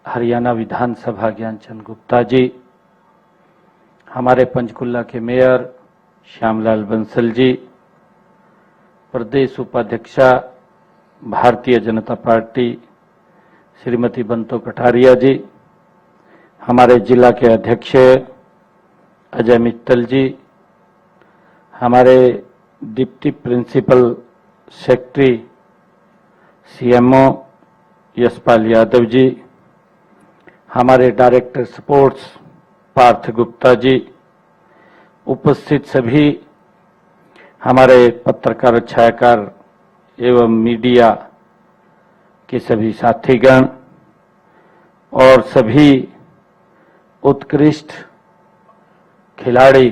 हरियाणा विधानसभा ज्ञानचंद गुप्ता जी, हमारे पंचकुला के मेयर श्यामलाल बंसल जी, प्रदेश उपाध्यक्षा भारतीय जनता पार्टी श्रीमती बंतो कटारिया जी, हमारे जिला के अध्यक्ष अजय मित्तल जी, हमारे deputy principal secretary CMO Yashpal Yadav ji, हमारे डायरेक्टर स्पोर्ट्स पार्थ गुप्ता जी, उपस्थित सभी हमारे पत्रकार छायाकार एवं मीडिया के सभी साथीगण और सभी उत्कृष्ट खिलाड़ी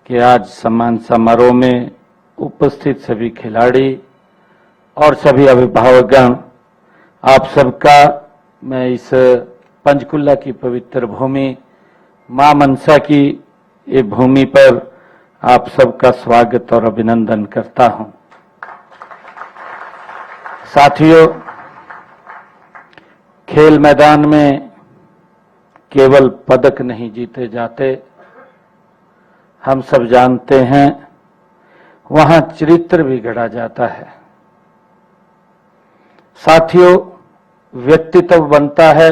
के आज सम्मान समारोह में उपस्थित सभी खिलाड़ी और सभी अभिभावकगण, आप सबका मैं इस पंचकुला की पवित्र भूमि मां मनसा की ये भूमि पर आप सबका स्वागत और अभिनंदन करता हूं। साथियों, खेल मैदान में केवल पदक नहीं जीते जाते, हम सब जानते हैं वहां चरित्र भी गढ़ा जाता है। साथियों, व्यक्तित्व बनता है,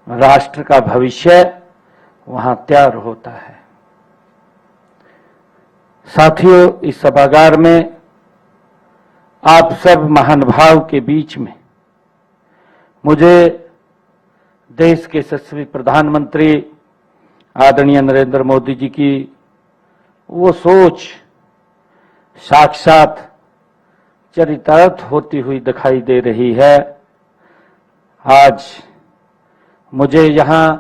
राष्ट्र का भविष्य वहां तैयार होता है। साथियों, इस सभागार में आप सब महानुभाव के बीच में मुझे देश के यशस्वी प्रधानमंत्री आदरणीय नरेंद्र मोदी जी की वो सोच साक्षात चरितार्थ होती हुई दिखाई दे रही है। आज मुझे यहां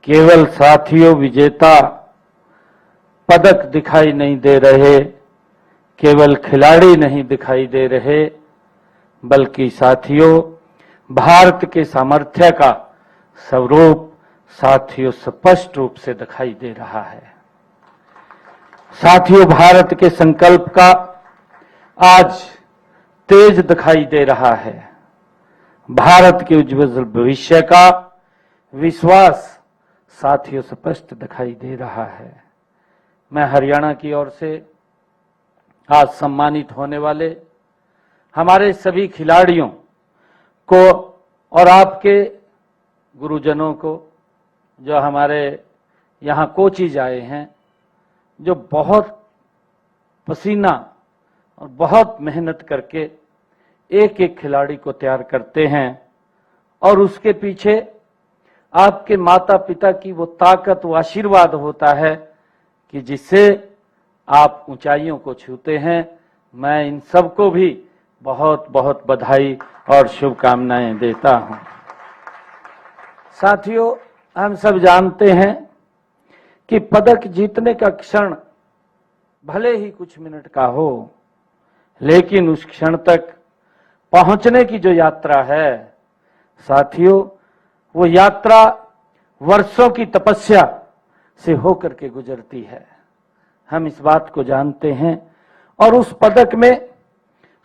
केवल साथियों विजेता पदक दिखाई नहीं दे रहे, केवल खिलाड़ी नहीं दिखाई दे रहे, बल्कि साथियों भारत के सामर्थ्य का स्वरूप साथियों स्पष्ट रूप से दिखाई दे रहा है। साथियों, भारत के संकल्प का आज तेज दिखाई दे रहा है। भारत के उज्ज्वल भविष्य का विश्वास साथियों स्पष्ट दिखाई दे रहा है। मैं हरियाणा की ओर से आज सम्मानित होने वाले हमारे सभी खिलाड़ियों को और आपके गुरुजनों को, जो हमारे यहाँ कोचिज आए हैं, जो बहुत पसीना और बहुत मेहनत करके एक एक खिलाड़ी को तैयार करते हैं और उसके पीछे आपके माता पिता की वो ताकत, वो आशीर्वाद होता है कि जिससे आप ऊंचाइयों को छूते हैं। मैं इन सबको भी बहुत बहुत बधाई और शुभकामनाएं देता हूं। साथियों, हम सब जानते हैं कि पदक जीतने का क्षण भले ही कुछ मिनट का हो, लेकिन उस क्षण तक पहुंचने की जो यात्रा है साथियों, वो यात्रा वर्षों की तपस्या से होकर के गुजरती है। हम इस बात को जानते हैं और उस पदक में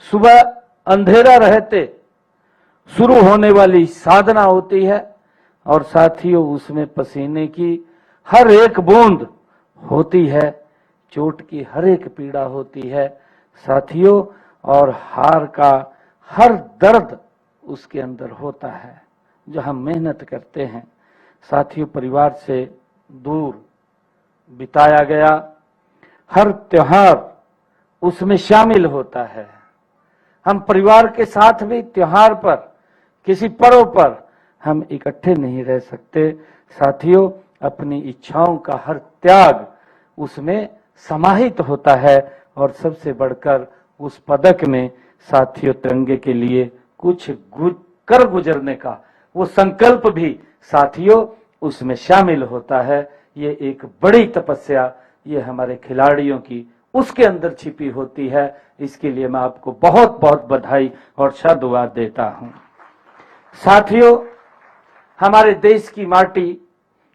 सुबह अंधेरा रहते शुरू होने वाली साधना होती है और साथियों उसमें पसीने की हर एक बूंद होती है, चोट की हर एक पीड़ा होती है साथियों, और हार का हर दर्द उसके अंदर होता है जो हम मेहनत करते हैं। साथियों, परिवार से दूर बिताया गया हर त्योहार उसमें शामिल होता है। हम परिवार के साथ भी त्योहार पर, किसी पर्व पर हम इकट्ठे नहीं रह सकते। साथियों, अपनी इच्छाओं का हर त्याग उसमें समाहित होता है और सबसे बढ़कर उस पदक में साथियों तिरंगे के लिए कुछ कर गुजरने का वो संकल्प भी साथियों उसमें शामिल होता है। ये एक बड़ी तपस्या ये हमारे खिलाड़ियों की उसके अंदर छिपी होती है। इसके लिए मैं आपको बहुत बहुत बधाई और साधुवाद देता हूं। साथियों, हमारे देश की माटी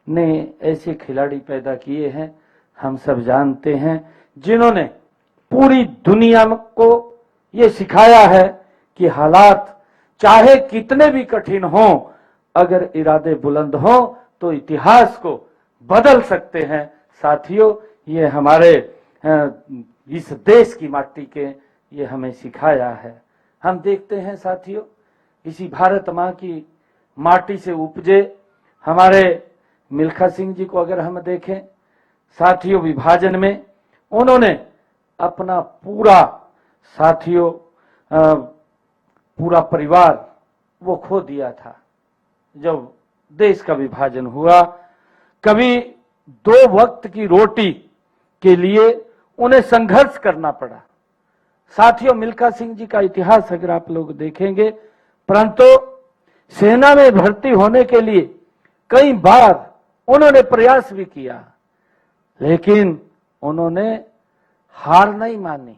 ने ऐसे खिलाड़ी पैदा किए हैं, हम सब जानते हैं, जिन्होंने पूरी दुनिया को ये सिखाया है कि हालात चाहे कितने भी कठिन हो, अगर इरादे बुलंद हो तो इतिहास को बदल सकते हैं। साथियों, ये हमारे इस देश की माटी के ये हमें सिखाया है। हम देखते हैं साथियों, इसी भारत मां की माटी से उपजे हमारे मिल्खा सिंह जी को अगर हम देखें साथियों, विभाजन में उन्होंने अपना पूरा साथियों पूरा परिवार वो खो दिया था। जब देश का विभाजन हुआ, कभी 2 वक्त की रोटी के लिए उन्हें संघर्ष करना पड़ा। साथियों, मिल्खा सिंह जी का इतिहास अगर आप लोग देखेंगे, परंतु सेना में भर्ती होने के लिए कई बार उन्होंने प्रयास भी किया, लेकिन उन्होंने हार नहीं मानी।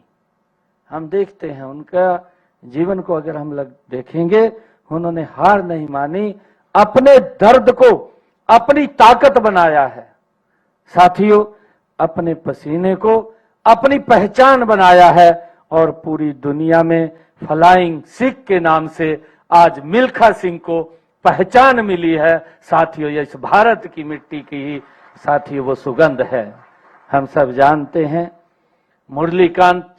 हम देखते हैं उनका जीवन को अगर हम लोग देखेंगे, उन्होंने हार नहीं मानी, अपने दर्द को अपनी ताकत बनाया है। साथियों, अपने पसीने को अपनी पहचान बनाया है और पूरी दुनिया में फ्लाइंग सिख के नाम से आज मिल्खा सिंह को पहचान मिली है। साथियों, ये इस भारत की मिट्टी की ही साथियों वो सुगंध है। हम सब जानते हैं मुरलीकांत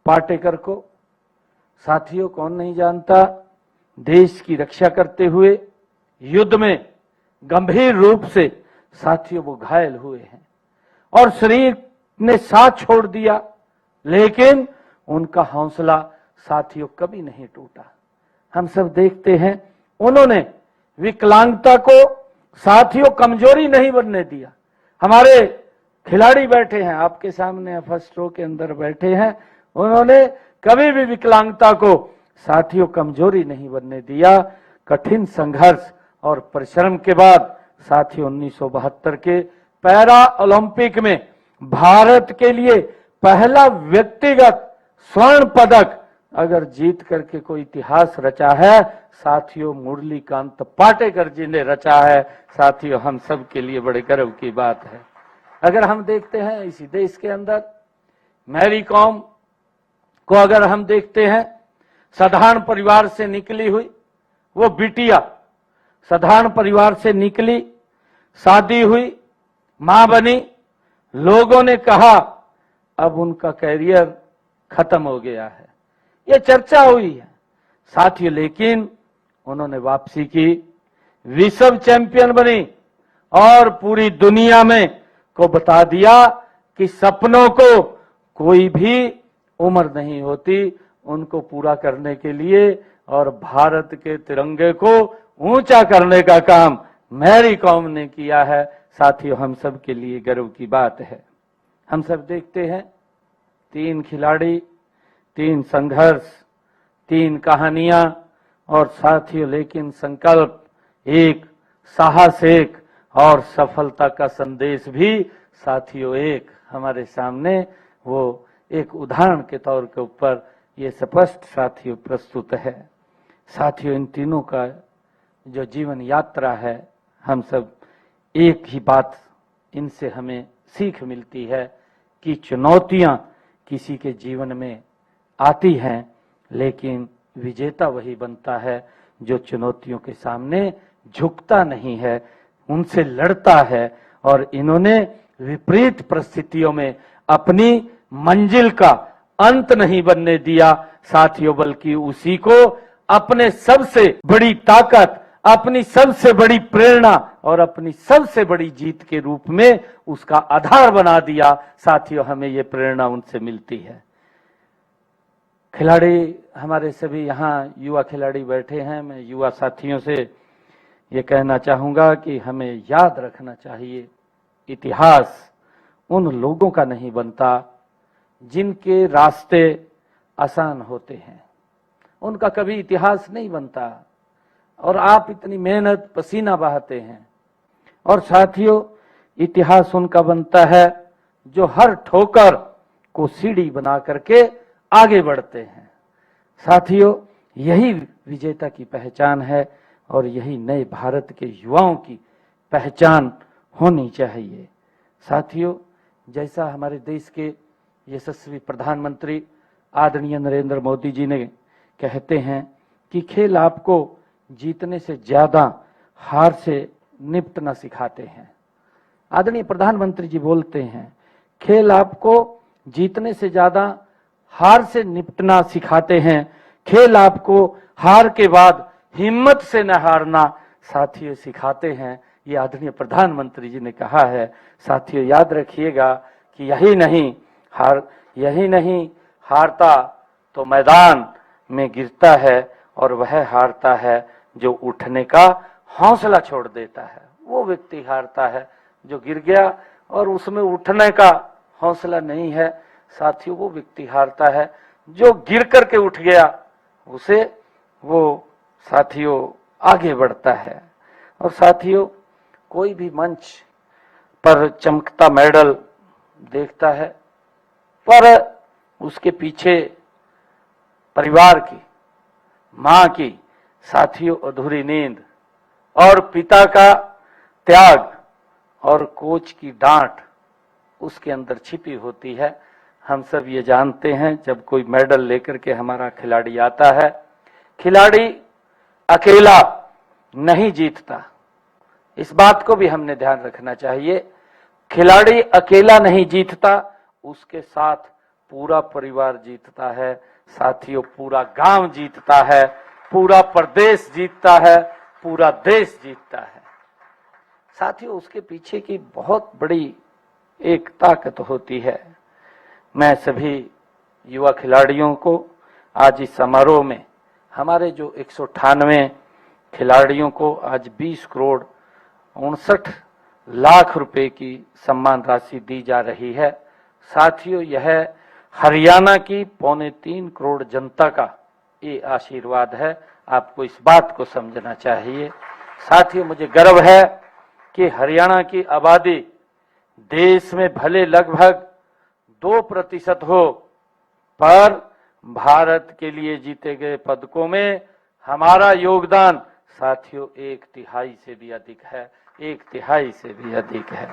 पाटेकर को। साथियों, कौन नहीं जानता, देश की रक्षा करते हुए युद्ध में गंभीर रूप से साथियों वो घायल हुए हैं और शरीर ने साथ छोड़ दिया, लेकिन उनका हौसला साथियों कभी नहीं टूटा। हम सब देखते हैं उन्होंने विकलांगता को साथियों कमजोरी नहीं बनने दिया। हमारे खिलाड़ी बैठे हैं आपके सामने, फर्स्ट रो के अंदर बैठे हैं, उन्होंने कभी भी विकलांगता को साथियों कमजोरी नहीं बनने दिया। कठिन संघर्ष और परिश्रम के बाद साथियों 1972 के पैरा ओलंपिक में भारत के लिए पहला व्यक्तिगत स्वर्ण पदक अगर जीत करके कोई इतिहास रचा है, साथियों मुरलीकांत पाटेकर जी ने रचा है। साथियों, हम सब के लिए बड़े गर्व की बात है। अगर हम देखते हैं इसी देश के अंदर मैरी कॉम को अगर हम देखते हैं, साधारण परिवार से निकली हुई वो बिटिया, साधारण परिवार से निकली, शादी हुई, मां बनी, लोगों ने कहा अब उनका कैरियर खत्म हो गया है, ये चर्चा हुई है साथियों, लेकिन उन्होंने वापसी की, विश्व चैंपियन बनी और पूरी दुनिया में को बता दिया कि सपनों को कोई भी उम्र नहीं होती उनको पूरा करने के लिए, और भारत के तिरंगे को ऊंचा करने का काम मैरी कॉम ने किया है। साथियों, हम सब के लिए गर्व की बात है। हम सब देखते हैं 3 खिलाड़ी, 3 संघर्ष, 3 कहानियां और साथियों लेकिन संकल्प एक, साहस एक और सफलता का संदेश भी साथियों एक हमारे सामने वो एक उदाहरण के तौर के ऊपर ये स्पष्ट साथियों प्रस्तुत है। साथियों, इन तीनों का जो जीवन यात्रा है, हम सब एक ही बात इनसे हमें सीख मिलती है कि चुनौतियां किसी के जीवन में आती हैं, लेकिन विजेता वही बनता है जो चुनौतियों के सामने झुकता नहीं है, उनसे लड़ता है। और इन्होंने विपरीत परिस्थितियों में अपनी मंजिल का अंत नहीं बनने दिया साथियों, बल्कि उसी को अपने सबसे बड़ी ताकत, अपनी सबसे बड़ी प्रेरणा और अपनी सबसे बड़ी जीत के रूप में उसका आधार बना दिया। साथियों, हमें ये प्रेरणा उनसे मिलती है। खिलाड़ी हमारे सभी यहाँ युवा खिलाड़ी बैठे हैं, मैं युवा साथियों से ये कहना चाहूंगा कि हमें याद रखना चाहिए, इतिहास उन लोगों का नहीं बनता जिनके रास्ते आसान होते हैं, उनका कभी इतिहास नहीं बनता। और आप इतनी मेहनत पसीना बहाते हैं, और साथियों इतिहास उनका बनता है जो हर ठोकर को सीढ़ी बना करके आगे बढ़ते हैं। साथियों, यही विजेता की पहचान है और यही नए भारत के युवाओं की पहचान होनी चाहिए। साथियों, जैसा हमारे देश के यशस्वी प्रधानमंत्री आदरणीय नरेंद्र मोदी जी ने कहते हैं कि खेल आपको जीतने से ज्यादा हार से निपटना सिखाते हैं। आदरणीय प्रधानमंत्री जी बोलते हैं, खेल आपको जीतने से ज्यादा हार से निपटना सिखाते हैं, खेल आपको हार के बाद हिम्मत से न हारना साथियों सिखाते हैं। ये आदरणीय प्रधानमंत्री जी ने कहा है। साथियों याद रखिएगा कि यही नहीं हारता तो मैदान में गिरता है, और वह हारता है जो उठने का हौसला छोड़ देता है। वो व्यक्ति हारता है जो गिर गया और उसमें उठने का हौसला नहीं है। साथियों वो व्यक्ति हारता है जो गिर करके उठ गया, उसे वो साथियों आगे बढ़ता है। और साथियों कोई भी मंच पर चमकता मेडल देखता है, पर उसके पीछे परिवार की, मां की साथियों अधूरी नींद और पिता का त्याग और कोच की डांट उसके अंदर छिपी होती है। हम सब ये जानते हैं, जब कोई मेडल लेकर के हमारा खिलाड़ी आता है, खिलाड़ी अकेला नहीं जीतता। इस बात को भी हमने ध्यान रखना चाहिए। खिलाड़ी अकेला नहीं जीतता, उसके साथ पूरा परिवार जीतता है। साथियों पूरा गांव जीतता है, पूरा प्रदेश जीतता है, पूरा देश जीतता है। साथियों उसके पीछे की बहुत बड़ी एक ताकत होती है। मैं सभी युवा खिलाड़ियों को आज इस समारोह में हमारे जो 198 खिलाड़ियों को आज 20 करोड़ 59 लाख रुपए की सम्मान राशि दी जा रही है। साथियों यह हरियाणा की 2.25 करोड़ जनता का ये आशीर्वाद है। आपको इस बात को समझना चाहिए। साथियों मुझे गर्व है कि हरियाणा की आबादी देश में भले लगभग 2% हो, पर भारत के लिए जीते गए पदकों में हमारा योगदान साथियों 1/3 से भी अधिक है, 1/3 से भी अधिक है।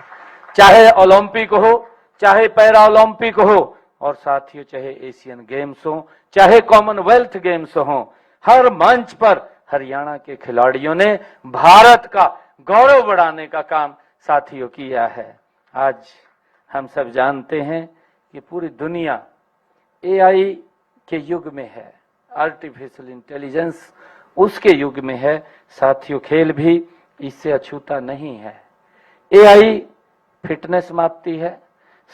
चाहे ओलंपिक हो, चाहे पैरा ओलंपिक हो, और साथियों चाहे एशियन गेम्स हो, चाहे कॉमनवेल्थ गेम्स हो, हर मंच पर हरियाणा के खिलाड़ियों ने भारत का गौरव बढ़ाने का काम साथियों किया है। आज हम सब जानते हैं कि पूरी दुनिया एआई के युग में है, आर्टिफिशियल इंटेलिजेंस उसके युग में है। साथियों खेल भी इससे अछूता नहीं है। एआई फिटनेस मापती है,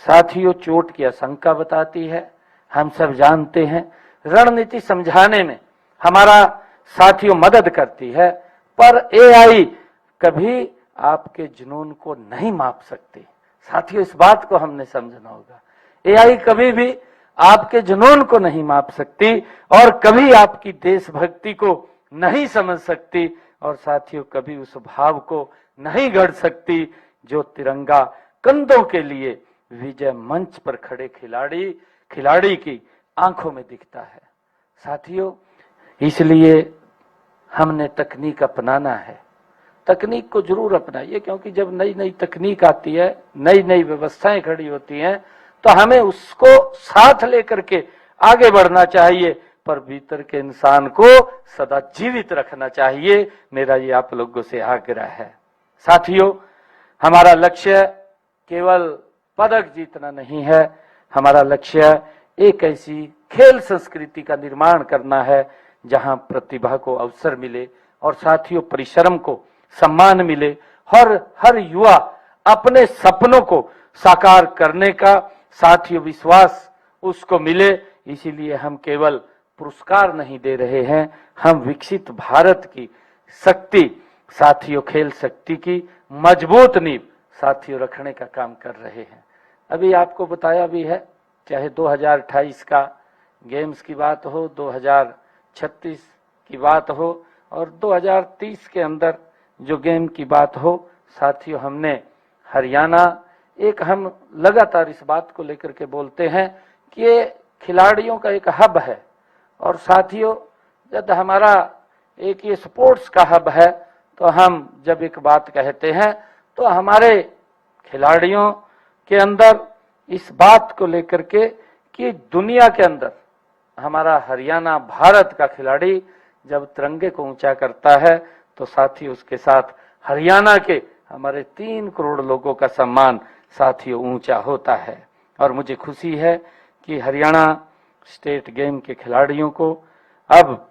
साथियों चोट की आशंका बताती है। हम सब जानते हैं रणनीति समझाने में हमारा साथियों मदद करती है, पर एआई कभी आपके जुनून को नहीं माप सकती। साथियों इस बात को हमने समझना होगा। एआई कभी भी आपके जुनून को नहीं माप सकती और कभी आपकी देशभक्ति को नहीं समझ सकती, और साथियों कभी उस भाव को नहीं गढ़ सकती जो तिरंगा कंधों के लिए विजय मंच पर खड़े खिलाड़ी की आंखों में दिखता है। साथियों इसलिए हमने तकनीक अपनाना है। तकनीक को जरूर अपनाइए, क्योंकि जब नई नई तकनीक आती है, नई नई व्यवस्थाएं खड़ी होती हैं, तो हमें उसको साथ लेकर के आगे बढ़ना चाहिए, पर भीतर के इंसान को सदा जीवित रखना चाहिए। मेरा ये आप लोगों से आग्रह है। साथियों हमारा लक्ष्य केवल पदक जीतना नहीं है, हमारा लक्ष्य एक ऐसी खेल संस्कृति का निर्माण करना है जहां प्रतिभा को अवसर मिले और साथियों परिश्रम को सम्मान मिले, हर युवा अपने सपनों को साकार करने का साथियों विश्वास उसको मिले। इसीलिए हम केवल पुरस्कार नहीं दे रहे हैं, हम विकसित भारत की शक्ति साथियों खेल शक्ति की मजबूत नींव साथियों रखने का काम कर रहे हैं। अभी आपको बताया भी है, चाहे 2028 का गेम्स की बात हो, 2036 की बात हो, और 2030 के अंदर जो गेम की बात हो, साथियों हमने हरियाणा हम लगातार इस बात को लेकर के बोलते हैं कि ये खिलाड़ियों का एक हब है। और साथियों जब हमारा एक ये स्पोर्ट्स का हब है, तो हम जब एक बात कहते हैं तो हमारे खिलाड़ियों के अंदर इस बात को लेकर के कि दुनिया के अंदर हमारा हरियाणा भारत का खिलाड़ी जब तिरंगे को ऊंचा करता है तो साथी उसके साथ हरियाणा के हमारे 3 करोड़ लोगों का सम्मान साथियों ऊंचा होता है। और मुझे खुशी है कि हरियाणा स्टेट गेम के खिलाड़ियों को अब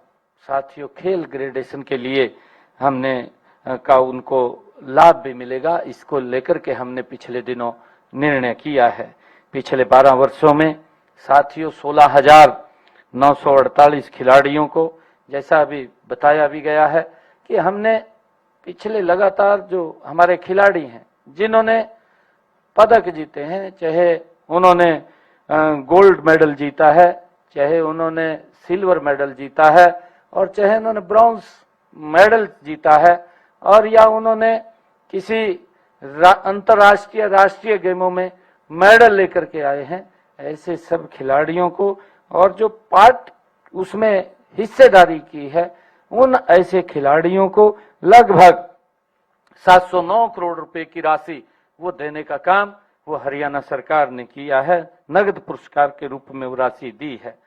साथियों खेल ग्रेडेशन के लिए हमने का उनको लाभ भी मिलेगा, इसको लेकर के हमने पिछले दिनों निर्णय किया है। पिछले 12 वर्षों में साथियों 16,948 खिलाड़ियों को, जैसा अभी बताया भी गया है कि हमने पिछले लगातार जो हमारे खिलाड़ी हैं जिन्होंने पदक जीते हैं, चाहे उन्होंने गोल्ड मेडल जीता है, चाहे उन्होंने सिल्वर मेडल जीता है, और चाहे उन्होंने ब्रॉन्ज मेडल जीता है, और या उन्होंने किसी अंतर्राष्ट्रीय राष्ट्रीय गेमों में मेडल लेकर के आए हैं, ऐसे सब खिलाड़ियों को और जो पार्ट उसमें हिस्सेदारी की है उन ऐसे खिलाड़ियों को लगभग 709 करोड़ रुपए की राशि वो देने का काम वो हरियाणा सरकार ने किया है। नगद पुरस्कार के रूप में वो राशि दी है।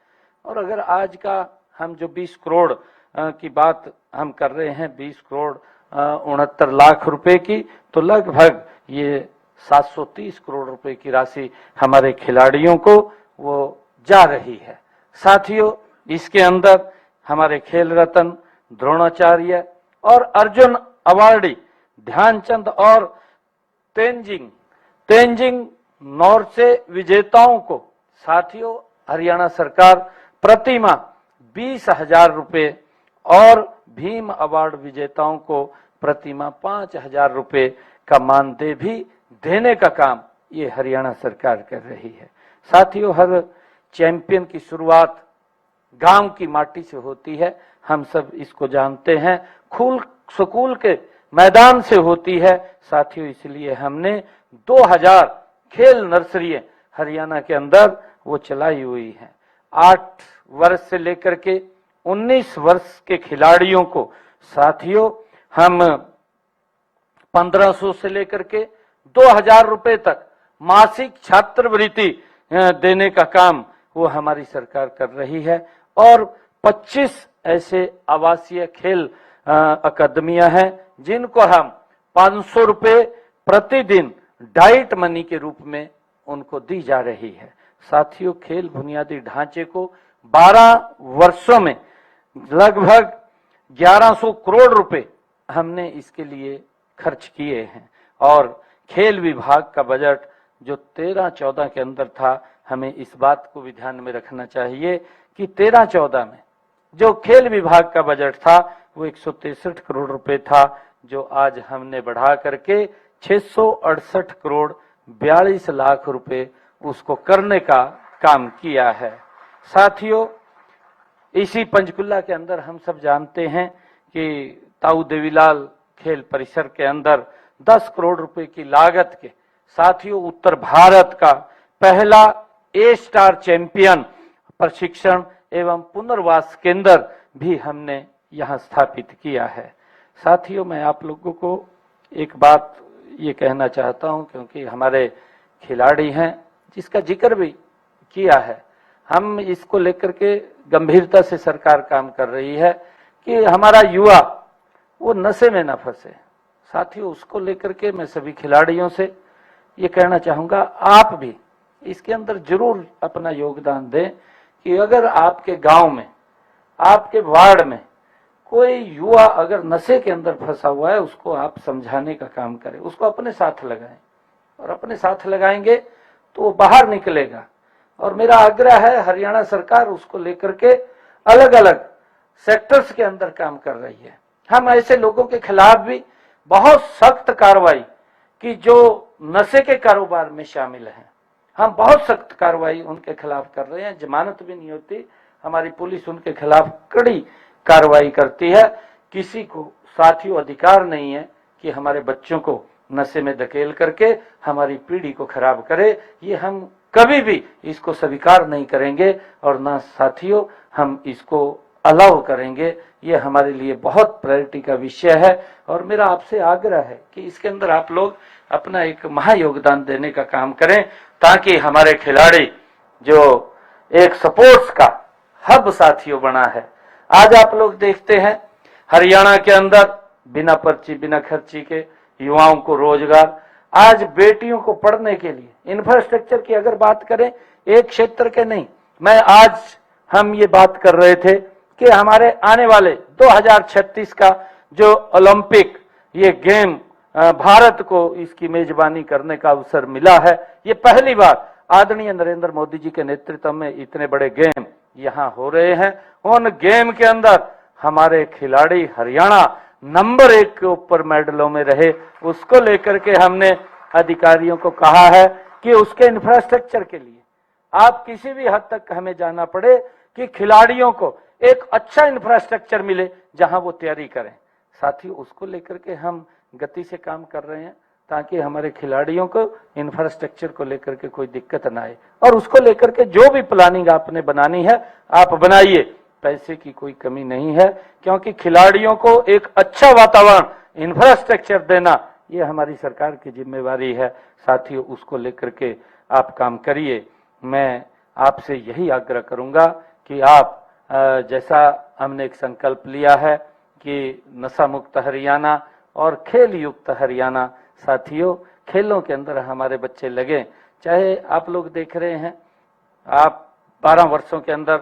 और अगर आज का हम जो 20 करोड़ की बात हम कर रहे हैं, 20 करोड़ 69 लाख रुपए की, तो लगभग ये 730 करोड़ रुपए की राशि हमारे खिलाड़ियों को वो जा रही है। साथियों, इसके अंदर हमारे खेल रत्न द्रोणाचार्य और अर्जुन अवार्डी ध्यानचंद और तेंजिंग नोर्से विजेताओं को साथियों हरियाणा सरकार प्रतिमा 20,000 रुपए और भीम अवार्ड विजेताओं को प्रतिमा 5,000 रुपए का मानदेय भी देने का काम ये हरियाणा सरकार कर रही है। साथियों, हर चैंपियन की शुरुआत गांव की माटी से होती है, हम सब इसको जानते हैं, स्कूल के मैदान से होती है। साथियों, इसलिए हमने 2000 खेल नर्सरी हरियाणा के अंदर वो चलाई हुई है। 8 वर्ष से लेकर के 19 वर्ष के खिलाड़ियों को साथियों हम 1500 से लेकर के 2000 रुपए तक मासिक छात्रवृत्ति देने का काम वो हमारी सरकार कर रही है। और 25 ऐसे आवासीय खेल अकादमियां हैं जिनको हम 500 रुपए प्रतिदिन डाइट मनी के रूप में उनको दी जा रही है। साथियों, खेल बुनियादी ढांचे को 12 वर्षों में लगभग 1100 करोड़ रुपए हमने इसके लिए खर्च किए हैं। और खेल विभाग का बजट जो 13-14 के अंदर था, हमें इस बात को भी ध्यान में रखना चाहिए कि 13-14 में जो खेल विभाग का बजट था वो 163 करोड़ रुपए था, जो आज हमने बढ़ा करके 668 करोड़ 42 लाख रुपए उसको करने का काम किया है। साथियों, इसी पंचकुला के अंदर हम सब जानते हैं कि ताऊ देवीलाल खेल परिसर के अंदर 10 करोड़ रुपए की लागत के साथियों उत्तर भारत का पहला ए स्टार चैंपियन प्रशिक्षण एवं पुनर्वास केंद्र भी हमने यहां स्थापित किया है। साथियों, मैं आप लोगों को एक बात ये कहना चाहता हूं, क्योंकि हमारे खिलाड़ी हैं जिसका जिक्र भी किया है, हम इसको लेकर के गंभीरता से सरकार काम कर रही है कि हमारा युवा वो नशे में न फंसे। साथियों, उसको लेकर के मैं सभी खिलाड़ियों से ये कहना चाहूंगा, आप भी इसके अंदर जरूर अपना योगदान दें कि अगर आपके गांव में, आपके वार्ड में कोई युवा अगर नशे के अंदर फंसा हुआ है, उसको आप समझाने का काम करें, उसको अपने साथ लगाएं, और अपने साथ लगाएंगे तो वो बाहर निकलेगा। और मेरा आग्रह है, हरियाणा सरकार उसको लेकर के अलग अलग सेक्टर्स के अंदर काम कर रही है। हम ऐसे लोगों के खिलाफ भी बहुत सख्त कार्रवाई कि जो नशे के कारोबार में शामिल हैं, हम बहुत सख्त कार्रवाई उनके खिलाफ कर रहे हैं। जमानत भी नहीं होती, हमारी पुलिस उनके खिलाफ कड़ी कार्रवाई करती है। किसी को साथियों अधिकार नहीं है कि हमारे बच्चों को नशे में धकेल करके हमारी पीढ़ी को खराब करे। ये हम कभी भी इसको स्वीकार नहीं करेंगे और ना साथियों हम इसको अलाउ करेंगे। ये हमारे लिए बहुत प्रायोरिटी का विषय है और मेरा आपसे आग्रह है कि इसके अंदर आप लोग अपना एक महायोगदान देने का काम करें, ताकि हमारे खिलाड़ी जो एक स्पोर्ट्स का हब साथियों बना है, आज आप लोग देखते हैं हरियाणा के अंदर बिना पर्ची बिना खर्ची के युवाओं को रोजगार, आज बेटियों को पढ़ने के लिए इंफ्रास्ट्रक्चर की अगर बात करें, एक क्षेत्र के नहीं, मैं आज हम ये बात कर रहे थे कि हमारे आने वाले 2036 का जो ओलंपिक ये गेम भारत को इसकी मेजबानी करने का अवसर मिला है। ये पहली बार आदरणीय नरेंद्र मोदी जी के नेतृत्व में इतने बड़े गेम यहां हो रहे हैं। उन गेम के अंदर हमारे खिलाड़ी हरियाणा नंबर 1 के ऊपर मेडलों में रहे, उसको लेकर के हमने अधिकारियों को कहा है कि उसके इंफ्रास्ट्रक्चर के लिए आप किसी भी हद तक हमें जाना पड़े कि खिलाड़ियों को एक अच्छा इंफ्रास्ट्रक्चर मिले जहां वो तैयारी करें। साथियों, उसको लेकर के हम गति से काम कर रहे हैं ताकि हमारे खिलाड़ियों को इंफ्रास्ट्रक्चर को लेकर के कोई दिक्कत ना आए, और उसको लेकर के जो भी प्लानिंग आपने बनानी है आप बनाइए, पैसे की कोई कमी नहीं है, क्योंकि खिलाड़ियों को एक अच्छा वातावरण, इंफ्रास्ट्रक्चर देना ये हमारी सरकार की जिम्मेवारी है। साथियों, उसको लेकर के आप काम करिए। मैं आपसे यही आग्रह करूंगा कि आप जैसा हमने एक संकल्प लिया है कि नशा मुक्त हरियाणा और खेल युक्त हरियाणा, साथियों खेलों के अंदर हमारे बच्चे लगे। चाहे आप लोग देख रहे हैं, आप 12 वर्षों के अंदर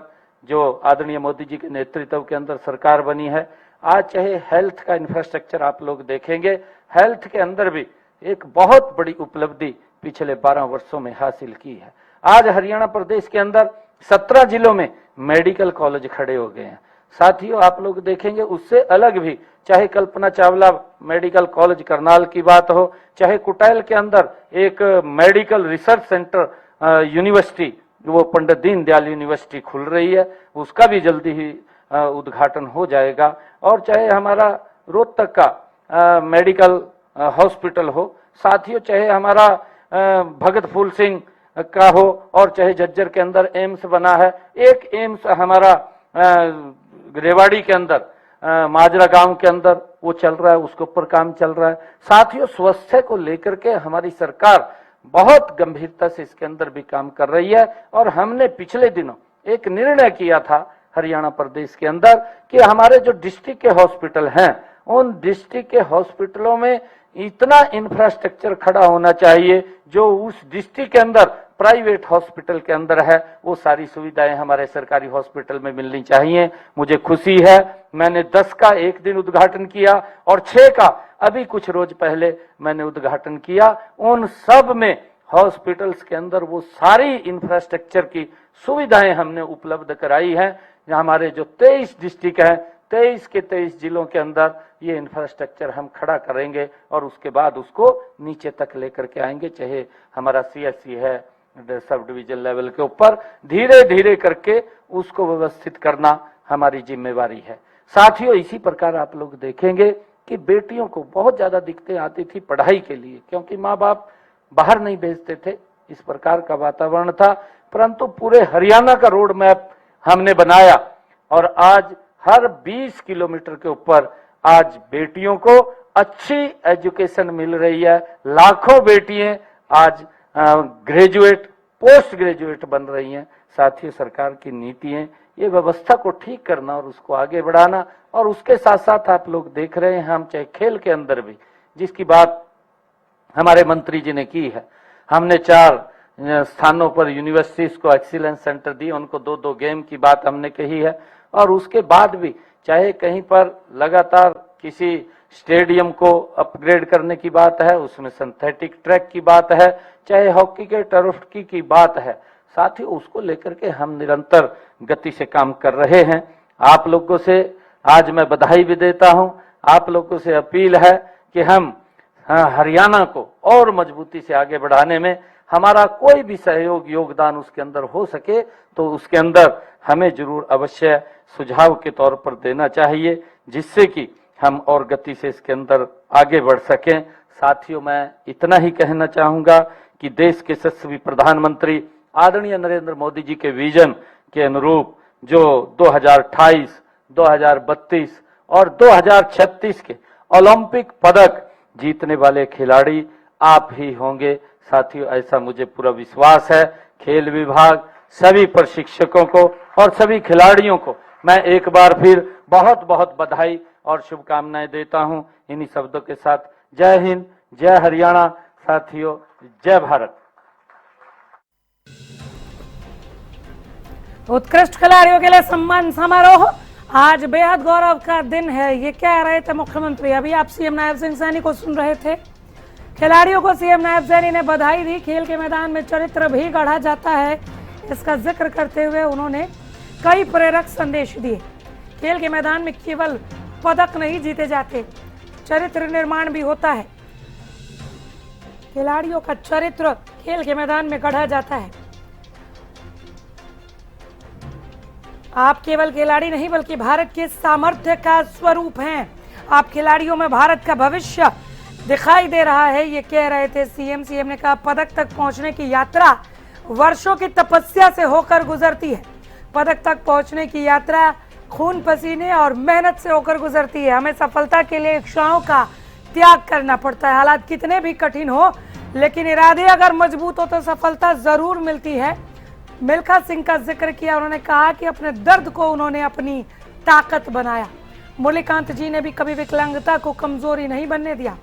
जो आदरणीय मोदी जी के नेतृत्व के अंदर सरकार बनी है, आज चाहे हेल्थ का इंफ्रास्ट्रक्चर आप लोग देखेंगे, हेल्थ के अंदर भी एक बहुत बड़ी उपलब्धि पिछले 12 वर्षों में हासिल की है। आज हरियाणा प्रदेश के अंदर 17 जिलों में मेडिकल कॉलेज खड़े हो गए हैं। साथियों, आप लोग देखेंगे उससे अलग भी, चाहे कल्पना चावला मेडिकल कॉलेज करनाल की बात हो, चाहे कुटायल के अंदर एक मेडिकल रिसर्च सेंटर यूनिवर्सिटी, वो पंडित दीनदयाल यूनिवर्सिटी खुल रही है, उसका भी जल्दी ही उद्घाटन हो जाएगा, और चाहे हमारा रोहतक का मेडिकल हॉस्पिटल हो, साथियों चाहे हमारा भगत फूल सिंह का हो, और चाहे झज्जर के अंदर एम्स बना है, एक एम्स हमारा रेवाड़ी के अंदर माजरा गांव के अंदर वो चल रहा है, उसके ऊपर काम चल रहा है। साथियों, स्वास्थ्य को लेकर के हमारी सरकार बहुत गंभीरता से इसके अंदर भी काम कर रही है, और हमने पिछले दिनों एक निर्णय किया था हरियाणा प्रदेश के अंदर कि हमारे जो डिस्ट्रिक्ट के हॉस्पिटल हैं, उन डिस्ट्रिक्ट के हॉस्पिटलों में इतना इंफ्रास्ट्रक्चर खड़ा होना चाहिए जो उस डिस्ट्रिक्ट के अंदर प्राइवेट हॉस्पिटल के अंदर है, वो सारी सुविधाएं हमारे सरकारी हॉस्पिटल में मिलनी चाहिए। मुझे खुशी है, मैंने 10 का एक दिन उद्घाटन किया और 6 का अभी कुछ रोज पहले मैंने उद्घाटन किया। उन सब में हॉस्पिटल्स के अंदर वो सारी इंफ्रास्ट्रक्चर की सुविधाएं हमने उपलब्ध कराई है। हमारे जो 23 डिस्ट्रिक्ट हैं, 23 के 23 जिलों के अंदर ये इंफ्रास्ट्रक्चर हम खड़ा करेंगे, और उसके बाद उसको नीचे तक लेकर के आएंगे। चाहे हमारा CSC है सब डिवीजन लेवल के ऊपर, धीरे धीरे करके उसको व्यवस्थित करना हमारी जिम्मेवारी है। साथियों, इसी प्रकार आप लोग देखेंगे कि बेटियों को बहुत ज्यादा दिक्कतें आती थी पढ़ाई के लिए, क्योंकि माँ बाप बाहर नहीं भेजते थे, इस प्रकार का वातावरण था। परंतु पूरे हरियाणा का रोड मैप हमने बनाया, और आज हर 20 किलोमीटर के ऊपर आज बेटियों को अच्छी एजुकेशन मिल रही है। लाखों बेटियां आज ग्रेजुएट, पोस्ट ग्रेजुएट बन रही हैं। साथ ही सरकार की नीतियां, ये व्यवस्था को ठीक करना और उसको आगे बढ़ाना, और उसके साथ साथ आप लोग देख रहे हैं, हम चाहे खेल के अंदर भी जिसकी बात हमारे मंत्री जी ने की है, हमने 4 स्थानों पर यूनिवर्सिटीज को एक्सीलेंस सेंटर दिए, उनको 2-2 गेम की बात हमने कही है। और उसके बाद भी चाहे कहीं पर लगातार किसी स्टेडियम को अपग्रेड करने की बात है, उसमें सिंथेटिक ट्रैक की बात है, चाहे हॉकी के टर्फ की बात है, साथ ही उसको लेकर के हम निरंतर गति से काम कर रहे हैं। आप लोगों से आज मैं बधाई भी देता हूं, आप लोगों से अपील है कि हम हरियाणा को और मजबूती से आगे बढ़ाने में हमारा कोई भी सहयोग, योगदान उसके अंदर हो सके तो उसके अंदर हमें जरूर अवश्य सुझाव के तौर पर देना चाहिए, जिससे कि हम और गति से इसके अंदर आगे बढ़ सकें। साथियों, मैं इतना ही कहना चाहूंगा कि देश के यशस्वी प्रधानमंत्री आदरणीय नरेंद्र मोदी जी के विजन के अनुरूप जो 2028, 2032 और 2036 के ओलंपिक पदक जीतने वाले खिलाड़ी आप ही होंगे। साथियों, ऐसा मुझे पूरा विश्वास है। खेल विभाग सभी प्रशिक्षकों को और सभी खिलाड़ियों को मैं एक बार फिर बहुत बहुत बधाई और शुभकामनाएं देता हूं। इन्हीं शब्दों के साथ जय हिंद, जय हरियाणा। साथियों, जय भारत। उत्कृष्ट खिलाड़ियों के लिए सम्मान समारोह आज बेहद गौरव का दिन है, ये कह रहे थे मुख्यमंत्री। अभी आप सीएम नायब सिंह सैनी को सुन रहे थे। खिलाड़ियों को सीएम नायब सैनी ने बधाई दी। खेल के मैदान में चरित्र भी गढ़ा जाता है, इसका जिक्र करते हुए उन्होंने कई प्रेरक संदेश दिए। खेल के मैदान में केवल पदक नहीं जीते जाते, चरित्र निर्माण भी होता है। खिलाड़ियों का चरित्र खेल के मैदान में गढ़ा जाता है। आप केवल खिलाड़ी नहीं बल्कि भारत के सामर्थ्य का स्वरूप हैं। आप खिलाड़ियों में भारत का भविष्य दिखाई दे रहा है, ये कह रहे थे सीएम। सीएम ने कहा पदक तक पहुंचने की यात्रा वर्षों की तपस्या से होकर गुजरती है। पदक तक पहुंचने की यात्रा खून पसीने और मेहनत से होकर गुजरती है। हमें सफलता के लिए इच्छाओं का त्याग करना पड़ता है। हालात कितने भी कठिन हो, लेकिन इरादे अगर मजबूत हो तो सफलता जरूर मिलती है। मिल्खा सिंह का जिक्र किया। उन्होंने कहा कि अपने दर्द को उन्होंने अपनी ताकत बनाया। मुरलीकांत जी ने भी कभी विकलांगता को कमजोरी नहीं बनने दिया।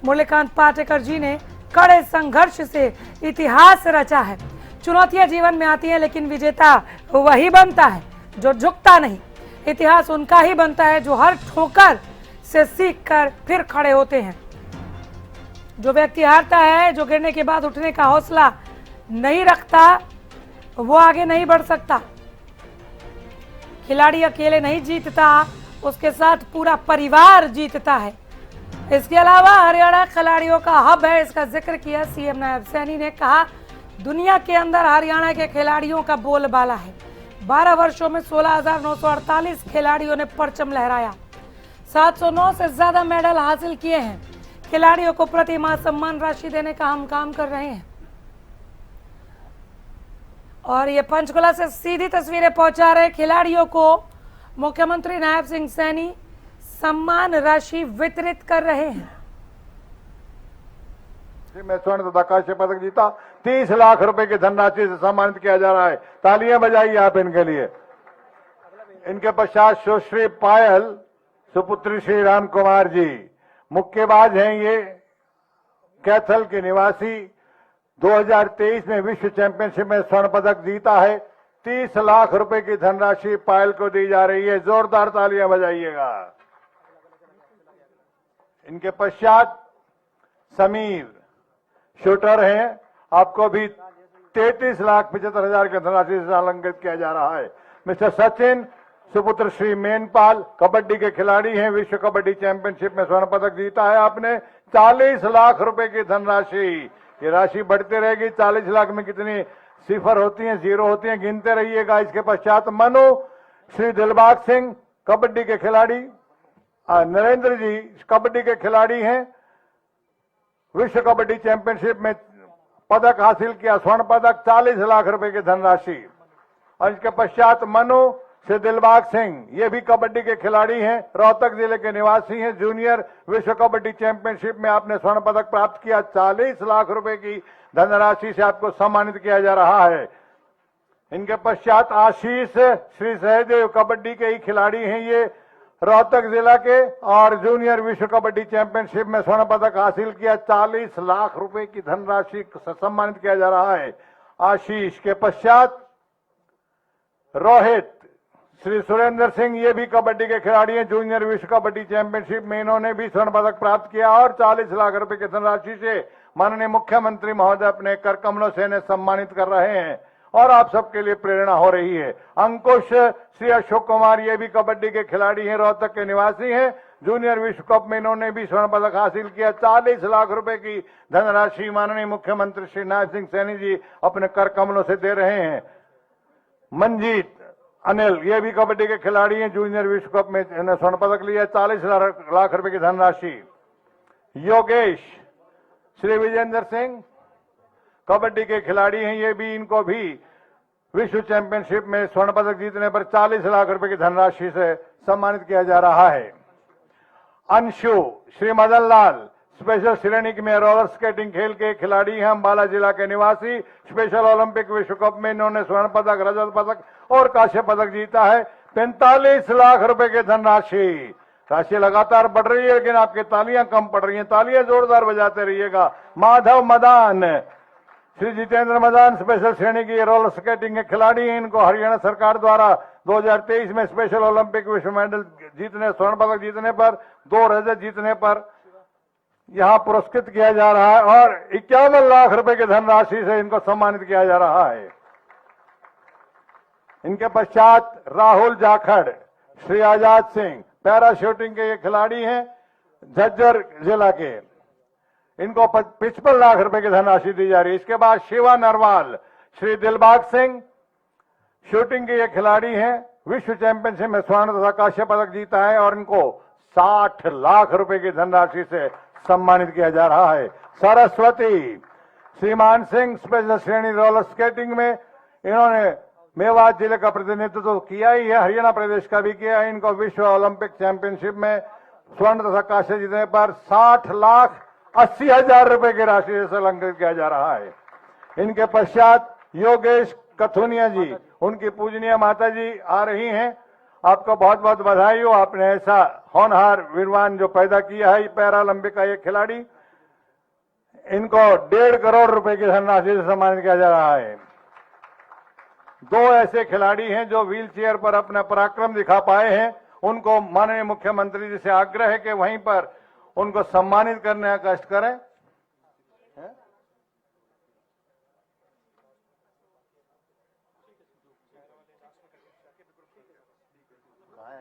मुरलीकांत पाटेकर जी ने कड़े संघर्ष से इतिहास रचा है। चुनौतियां जीवन में आती हैं, लेकिन विजेता वही बनता है जो झुकता नहीं। इतिहास उनका ही बनता है जो हर ठोकर से सीख कर फिर खड़े होते हैं। जो व्यक्ति हारता है, जो गिरने के बाद उठने का हौसला नहीं रखता, वो आगे नहीं बढ़ सकता। खिलाड़ी अकेले नहीं जीतता, उसके साथ पूरा परिवार जीतता है। इसके अलावा हरियाणा खिलाड़ियों का हब है, इसका जिक्र किया सीएम नायब सैनी ने। कहा दुनिया के अंदर हरियाणा के खिलाड़ियों का बोलबाला है। 12 वर्षों में 16,948 खिलाड़ियों ने परचम लहराया। 709 से ज्यादा मेडल हासिल किए हैं। खिलाड़ियों को प्रति माह सम्मान राशि देने का हम काम कर रहे हैं। और ये पंचकुला से सीधी तस्वीरें पहुंचा रहे खिलाड़ियों को मुख्यमंत्री नायब सिंह सैनी सम्मान राशि वितरित कर रहे हैं। मैं स्वर्ण तथा कांस्य पदक जीता, 30 लाख रुपए की धनराशि से सम्मानित किया जा रहा है। तालियां बजाइए आप इनके लिए। इनके पश्चात सुश्री पायल सुपुत्री श्री राम कुमार जी मुक्केबाज हैं। ये कैथल के निवासी, 2023 में विश्व चैंपियनशिप में स्वर्ण पदक जीता है। 30 लाख रुपए की धनराशि पायल को दी जा रही है। जोरदार तालियां बजाइएगा। इनके पश्चात समीर शूटर हैं, आपको भी 33,75,000 की धनराशि से अलंकृत किया जा रहा है। मिस्टर सचिन सुपुत्र श्री मेनपाल कबड्डी के खिलाड़ी हैं, विश्व कबड्डी चैंपियनशिप में स्वर्ण पदक जीता है आपने। 40 लाख रुपए की धनराशि, ये राशि बढ़ती रहेगी। 40 लाख में कितनी सिफर होती हैं, जीरो होती हैं, गिनते रहिएगा। इसके पश्चात मनु श्री दिलबाग सिंह कबड्डी के खिलाड़ी, नरेंद्र जी कबड्डी के खिलाड़ी हैं, विश्व कबड्डी चैंपियनशिप में पदक हासिल किया, स्वर्ण पदक, 40 लाख रुपए की धनराशि। और इसके पश्चात मनु श्री दिलबाग सिंह, ये भी कबड्डी के खिलाड़ी हैं, रोहतक जिले के निवासी हैं। जूनियर विश्व कबड्डी चैंपियनशिप में आपने स्वर्ण पदक प्राप्त किया। 40 लाख रुपए की धनराशि से आपको सम्मानित किया जा रहा है। इनके पश्चात आशीष श्री सहदेव कबड्डी के ही खिलाड़ी हैं, ये रोहतक जिला के, और जूनियर विश्व कबड्डी चैंपियनशिप में स्वर्ण पदक हासिल किया। 40 लाख रुपए की धनराशि से सम्मानित किया जा रहा है आशीष के पश्चात रोहित श्री सुरेंद्र सिंह, ये भी कबड्डी के खिलाड़ी हैं, जूनियर विश्व कबड्डी चैंपियनशिप में इन्होंने भी स्वर्ण पदक प्राप्त किया और 40 लाख रुपए की धनराशि से माननीय मुख्यमंत्री महोदय अपने कर कमलों से इन्हें सम्मानित कर रहे हैं और आप सबके लिए प्रेरणा हो रही है। अंकुश श्री अशोक कुमार, ये भी कबड्डी के खिलाड़ी हैं, रोहतक के निवासी हैं, जूनियर विश्व कप में इन्होंने भी स्वर्ण पदक हासिल किया। 40 लाख रुपए की धनराशि माननीय मुख्यमंत्री श्री नायब सिंह सैनी जी अपने कर कमलों से दे रहे हैं। मंजीत अनिल, ये भी कबड्डी के खिलाड़ी हैं, जूनियर विश्व कप में इन्होंने स्वर्ण पदक लिया। 40 लाख रुपए की धनराशि। योगेश श्री विजेंद्र सिंह कबड्डी के खिलाड़ी हैं, ये भी, इनको भी विश्व चैंपियनशिप में स्वर्ण पदक जीतने पर 40 लाख रुपए की धनराशि से सम्मानित किया जा रहा है। अंशु श्री मदन लाल स्पेशल श्रेणी में रोलर स्केटिंग खेल के खिलाड़ी हैं, अंबाला जिला के निवासी, स्पेशल ओलंपिक विश्व कप में इन्होंने स्वर्ण पदक, रजत पदक और कांस्य पदक जीता है। 45 लाख रुपए की धनराशि। राशि लगातार बढ़ रही है, लेकिन आपकी तालियां कम पड़ रही हैं। तालियां जोरदार बजाते रहिएगा। माधव मदान, श्री जितेंद्र मदान स्पेशल श्रेणी की रोलर स्केटिंग के खिलाड़ी हैं। इनको हरियाणा सरकार द्वारा 2023 में स्पेशल ओलंपिक विश्व मेडल जीतने, स्वर्ण पदक जीतने पर, 2 रजत जीतने पर यहां पुरस्कृत किया जा रहा है और 51 लाख रुपए की धनराशि से इनको सम्मानित किया जा रहा है। इनके पश्चात राहुल जाखड़, श्री आजाद सिंह, पैरा शूटिंग के ये खिलाड़ी हैं झज्जर जिला के। इनको 55 लाख रुपए की धनराशि दी जा रही है। इसके बाद शिवा नरवाल, श्री दिलबाग सिंह, शूटिंग के ये खिलाड़ी हैं, विश्व चैंपियनशिप में स्वर्ण तथा कांस्य पदक जीता है और इनको 60 लाख रुपए की धनराशि से सम्मानित किया जा रहा है। सरस्वती, श्रीमान सिंह स्पेशल श्रेणी रोलर स्केटिंग में इन्होंने मेवात जिले का प्रतिनिधित्व तो किया ही है, हरियाणा प्रदेश का भी किया है। इनको विश्व ओलंपिक चैंपियनशिप में स्वर्ण तथा कांस्य जीतने पर 60,80,000 रुपए की राशि से अलंकृत किया जा रहा है। इनके पश्चात योगेश कथुनिया जी, उनकी पूजनीय माता जी आ रही हैं। आपको बहुत बहुत बधाई हो, आपने ऐसा होनहार वीरवान जो पैदा किया है पैरालंपिक का ये खिलाड़ी। इनको 1.5 करोड़ रुपए की धनराशि से सम्मानित किया जा रहा है। 2 ऐसे खिलाड़ी हैं जो व्हील चेयर पर अपना पराक्रम दिखा पाए हैं। उनको माननीय मुख्यमंत्री जी से आग्रह है कि वहीं पर उनको सम्मानित करने का कष्ट करें।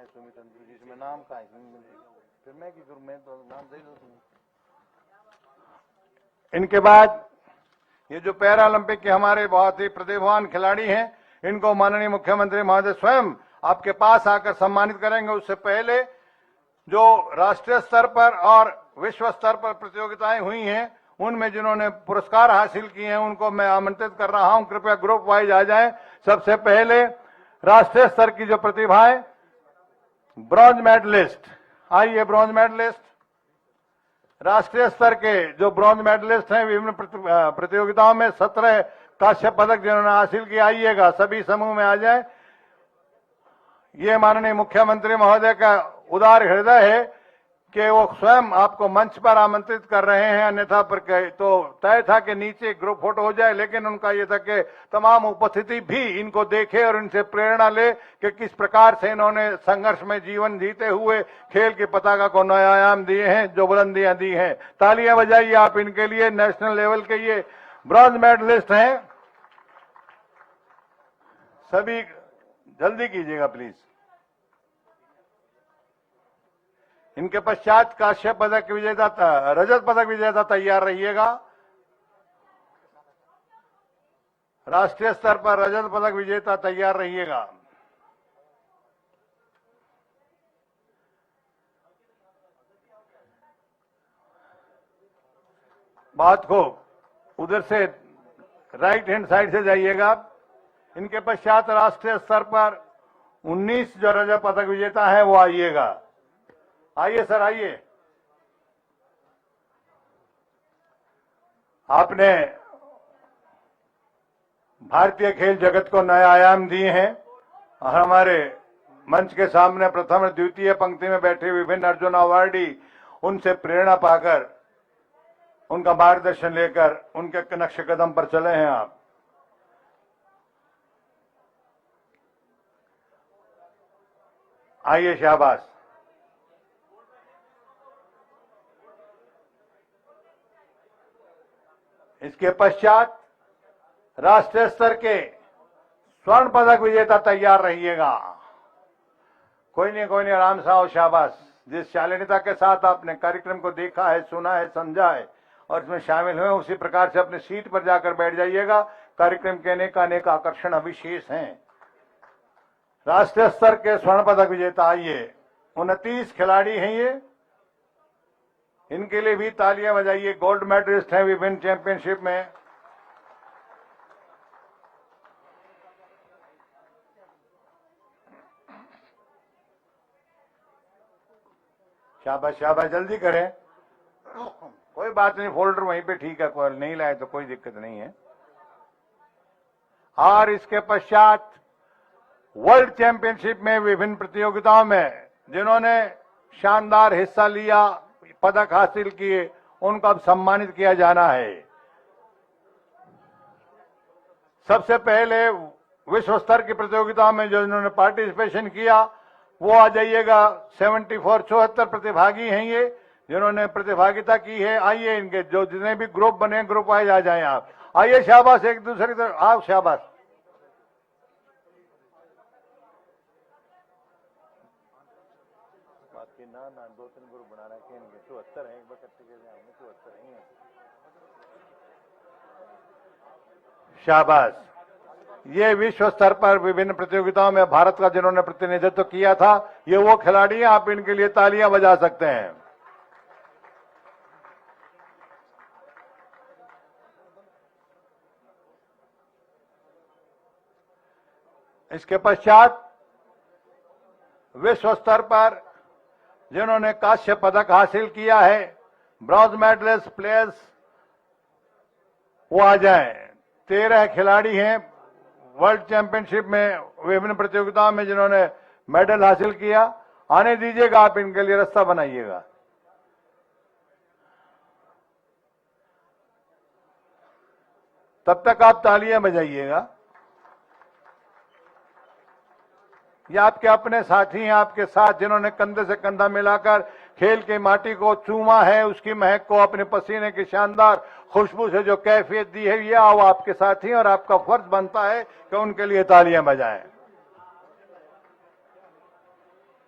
सुमित जी इसमें नाम का है, फिर मैं की करूं, मैं तो नाम दे दो तुम। इनके बाद ये जो पैरालंपिक के हमारे बहुत ही प्रतिभावान खिलाड़ी हैं, इनको माननीय मुख्यमंत्री महोदय स्वयं आपके पास आकर सम्मानित करेंगे। उससे पहले जो राष्ट्रीय स्तर पर और विश्व स्तर पर प्रतियोगिताएं हुई हैं, उनमें जिन्होंने पुरस्कार हासिल किए हैं उनको मैं आमंत्रित कर रहा हूं, कृपया ग्रुप वाइज आ जाएं। सबसे पहले राष्ट्रीय स्तर की जो प्रतिभाएं, ब्रॉन्ज मेडलिस्ट आइए, ब्रॉन्ज मेडलिस्ट, राष्ट्रीय स्तर के जो ब्रॉन्ज मेडलिस्ट हैं विभिन्न प्रतियोगिताओं में 17 कांस्य पदक जिन्होंने हासिल किया, आइएगा, सभी समूह में आ जाए। ये माननीय मुख्यमंत्री महोदय का उदार हृदय है कि वो स्वयं आपको मंच पर आमंत्रित कर रहे हैं, अन्यथा पर तो तय था कि नीचे ग्रुप फोटो हो जाए, लेकिन उनका ये था कि तमाम उपस्थिति भी इनको देखे और इनसे प्रेरणा ले कि किस प्रकार से इन्होंने संघर्ष में जीवन जीते हुए खेल की पताका को नए आयाम दिए हैं, जो बुलंदियां दी हैं। तालियां बजाइए आप इनके लिए। नेशनल लेवल के ये ब्रॉन्ज मेडलिस्ट हैं। सभी जल्दी कीजिएगा प्लीज। इनके पश्चात कांस्य पदक विजेता, रजत पदक विजेता तैयार रहिएगा। राष्ट्रीय स्तर पर रजत पदक विजेता तैयार रहिएगा। बात को उधर से राइट हैंड साइड से जाइएगा। इनके पश्चात राष्ट्रीय स्तर पर 19 जो रजत पदक विजेता है वो आइएगा। आइए सर, आइए। आपने भारतीय खेल जगत को नए आयाम दिए हैं और हमारे मंच के सामने प्रथम और द्वितीय पंक्ति में बैठे विभिन्न अर्जुन अवार्डी, उनसे प्रेरणा पाकर, उनका मार्गदर्शन लेकर उनके नक्शे कदम पर चले हैं आप। आइए, शाबाश। इसके पश्चात राष्ट्रीय स्तर के स्वर्ण पदक विजेता तैयार रहिएगा। कोई नहीं, आराम से आओ, शाबाश। जिस शालीनता के साथ आपने कार्यक्रम को देखा है, सुना है, समझा है और इसमें शामिल हुए, उसी प्रकार से अपने सीट पर जाकर बैठ जाइएगा। कार्यक्रम के अनेक आकर्षण अविशेष हैं। राष्ट्रीय स्तर के स्वर्ण पदक विजेता आइए, 29 खिलाड़ी हैं ये। इनके लिए भी तालियां बजाइए। गोल्ड मेडलिस्ट हैं विभिन्न चैंपियनशिप में। शाबाश शाबाश, जल्दी करें। कोई बात नहीं, फोल्डर वहीं पे ठीक है, कोई नहीं लाए तो कोई दिक्कत नहीं है। और इसके पश्चात वर्ल्ड चैंपियनशिप में विभिन्न प्रतियोगिताओं में जिन्होंने शानदार हिस्सा लिया, पदक हासिल किए, उनको अब सम्मानित किया जाना है। सबसे पहले विश्व स्तर की प्रतियोगिताओं में जो इन्होंने पार्टिसिपेशन किया वो आ जाइएगा। 74 प्रतिभागी हैं ये जिन्होंने प्रतिभागिता की है। आइए, इनके जो जितने भी ग्रुप बने, ग्रुप वाइज आ जाएं आप। आइए, शाबाश, एक दूसरे की तरफ आओ, शाबाश। ना 2-3 ग्रुप बना रखे हैं, 74 हैं, एक बार 74 हैं। शाबाश। ये विश्व स्तर पर विभिन्न प्रतियोगिताओं में भारत का जिन्होंने प्रतिनिधित्व किया था, ये वो खिलाड़ी हैं। आप इनके लिए तालियां बजा सकते हैं। इसके पश्चात विश्व स्तर पर जिन्होंने कांस्य पदक हासिल किया है, ब्रॉन्ज मेडलिस्ट प्लेयर्स, वो आ जाएं। 13 खिलाड़ी हैं वर्ल्ड चैंपियनशिप में विभिन्न प्रतियोगिताओं में जिन्होंने मेडल हासिल किया। आने दीजिएगा, आप इनके लिए रास्ता बनाइएगा। तब तक आप तालियां बजाइएगा। ये आपके अपने साथी हैं, आपके साथ जिन्होंने कंधे से कंधा मिलाकर खेल की माटी को चूमा है, उसकी महक को अपने पसीने की शानदार खुशबू से जो कैफियत दी है, ये आओ आपके साथी, और आपका फर्ज बनता है कि उनके लिए तालियां बजाएं।